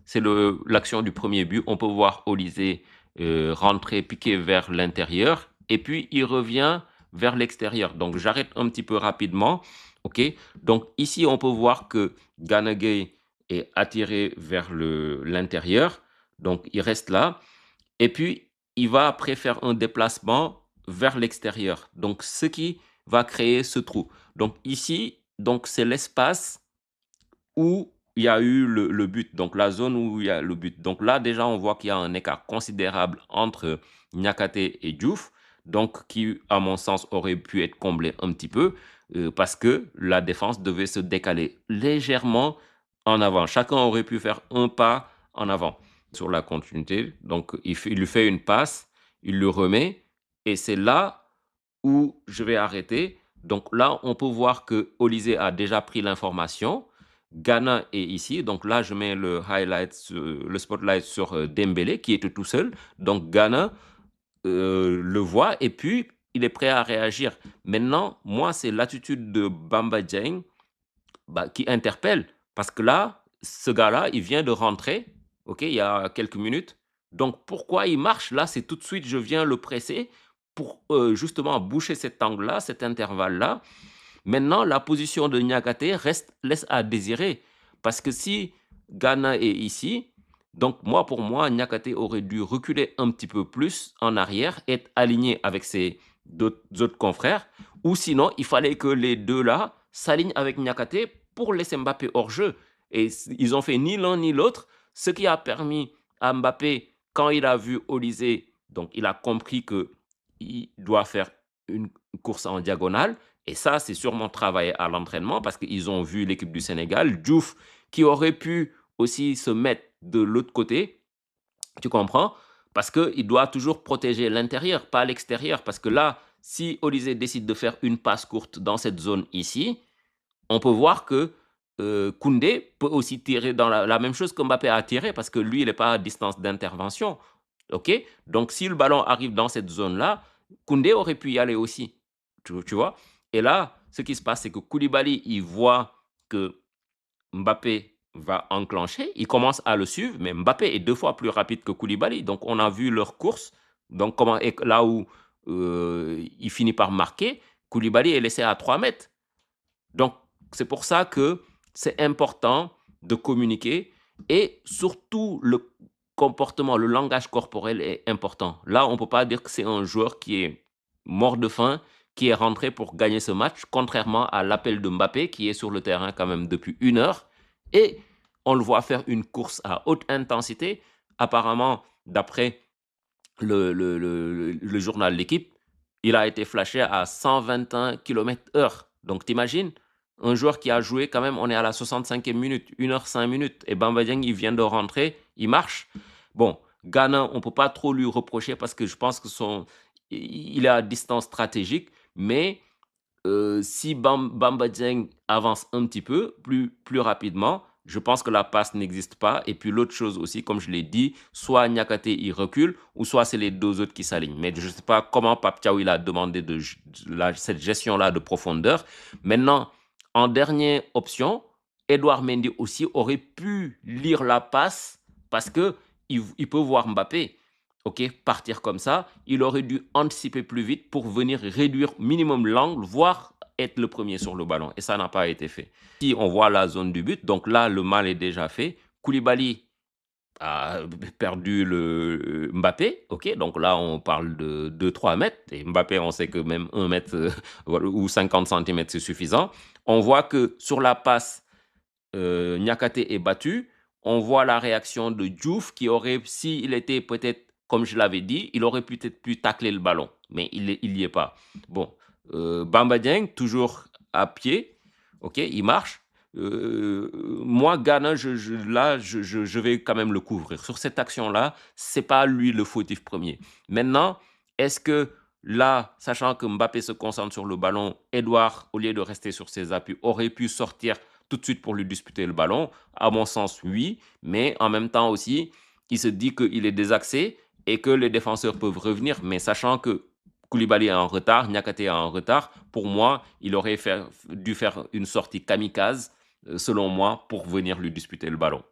C'est l'action du premier but. On peut voir Olise rentrer, piquer vers l'intérieur, et puis il revient vers l'extérieur. Donc j'arrête un petit peu rapidement. Ok. Donc ici, on peut voir que Gana Gueye est attiré vers l'intérieur. Donc il reste là. Et puis, il va après faire un déplacement vers l'extérieur. Donc, ce qui va créer ce trou. Donc, ici, donc c'est l'espace où il y a eu le but. Donc, la zone où il y a le but. Donc, là, déjà, on voit qu'il y a un écart considérable entre Niakate et Diouf. Donc, qui, à mon sens, aurait pu être comblé un petit peu parce que la défense devait se décaler légèrement en avant. Chacun aurait pu faire un pas en avant sur la continuité. Donc, il lui fait une passe, il le remet, et c'est là où je vais arrêter. Donc là, on peut voir que Olise a déjà pris l'information. Gana est ici. Donc là, je mets le spotlight sur Dembélé, qui était tout seul. Donc Gana le voit et puis il est prêt à réagir. Maintenant, moi, c'est l'attitude de Bamba Dieng qui interpelle. Parce que là, ce gars-là, il vient de rentrer, ok, il y a quelques minutes. Donc, pourquoi il marche? Là, c'est tout de suite, je viens le presser pour justement boucher cet angle-là, cet intervalle-là. Maintenant, la position de Niakate laisse à désirer. Parce que si Ghana est ici, donc moi, pour moi, Niakate aurait dû reculer un petit peu plus en arrière, être aligné avec ses autres confrères. Ou sinon, il fallait que les deux-là s'alignent avec Niakate pour laisser Mbappé hors jeu. Et ils ont fait ni l'un ni l'autre, ce qui a permis à Mbappé, quand il a vu Olise, donc il a compris qu'il doit faire une course en diagonale. Et ça, c'est sûrement travaillé à l'entraînement parce qu'ils ont vu l'équipe du Sénégal, Diouf, qui aurait pu aussi se mettre de l'autre côté, tu comprends? Parce qu'il doit toujours protéger l'intérieur, pas l'extérieur. Parce que là, si Olise décide de faire une passe courte dans cette zone ici, on peut voir que Koundé peut aussi tirer dans la même chose que Mbappé a tiré parce que lui, il n'est pas à distance d'intervention. OK? Donc, si le ballon arrive dans cette zone-là, Koundé aurait pu y aller aussi. Tu vois? Et là, ce qui se passe, c'est que Koulibaly, il voit que Mbappé va enclencher, il commence à le suivre, mais Mbappé est 2 fois plus rapide que Koulibaly. Donc, on a vu leur course. Donc, là où il finit par marquer, Koulibaly est laissé à 3 mètres. Donc, c'est pour ça que c'est important de communiquer et surtout le comportement, le langage corporel est important. Là, on ne peut pas dire que c'est un joueur qui est mort de faim, qui est rentré pour gagner ce match, contrairement à l'appel de Mbappé qui est sur le terrain quand même depuis 1 heure. Et on le voit faire une course à haute intensité. Apparemment, d'après le journal L'équipe, il a été flashé à 121 km/h. Donc, t'imagines, un joueur qui a joué quand même, on est à la 65e minute, 1 h 5 minutes, et Bamba Dieng, il vient de rentrer, il marche. Bon, Ghana, on ne peut pas trop lui reprocher parce que je pense que il est à distance stratégique, mais si Bamba Dieng avance un petit peu plus rapidement, je pense que la passe n'existe pas. Et puis l'autre chose aussi, comme je l'ai dit, soit Niakate il recule, ou soit c'est les deux autres qui s'alignent. Mais je ne sais pas comment Pape Thiaw il a demandé cette gestion-là de profondeur. Maintenant, en dernière option, Edouard Mendy aussi aurait pu lire la passe parce qu'il peut voir Mbappé. Ok, partir comme ça, il aurait dû anticiper plus vite pour venir réduire minimum l'angle, voire être le premier sur le ballon. Et ça n'a pas été fait. Si on voit la zone du but, donc là, le mal est déjà fait. Koulibaly a perdu le Mbappé, ok, donc là, on parle de 2-3 mètres. Et Mbappé, on sait que même 1 mètre ou 50 centimètres, c'est suffisant. On voit que sur la passe, Niakate est battu. On voit la réaction de Diouf qui aurait, s'il était peut-être, comme je l'avais dit, il aurait peut-être pu tacler le ballon, mais il n'y est pas. Bon, Bamba Dieng, toujours à pied, ok, il marche. Moi, Ghana, je vais quand même le couvrir. Sur cette action-là, c'est pas lui le fautif premier. Maintenant, est-ce que là, sachant que Mbappé se concentre sur le ballon, Edouard, au lieu de rester sur ses appuis, aurait pu sortir tout de suite pour lui disputer le ballon? À mon sens, oui, mais en même temps aussi, il se dit qu'il est désaxé et que les défenseurs peuvent revenir, mais sachant que Koulibaly est en retard, Niakate est en retard, pour moi, il aurait dû faire une sortie kamikaze, selon moi, pour venir lui disputer le ballon.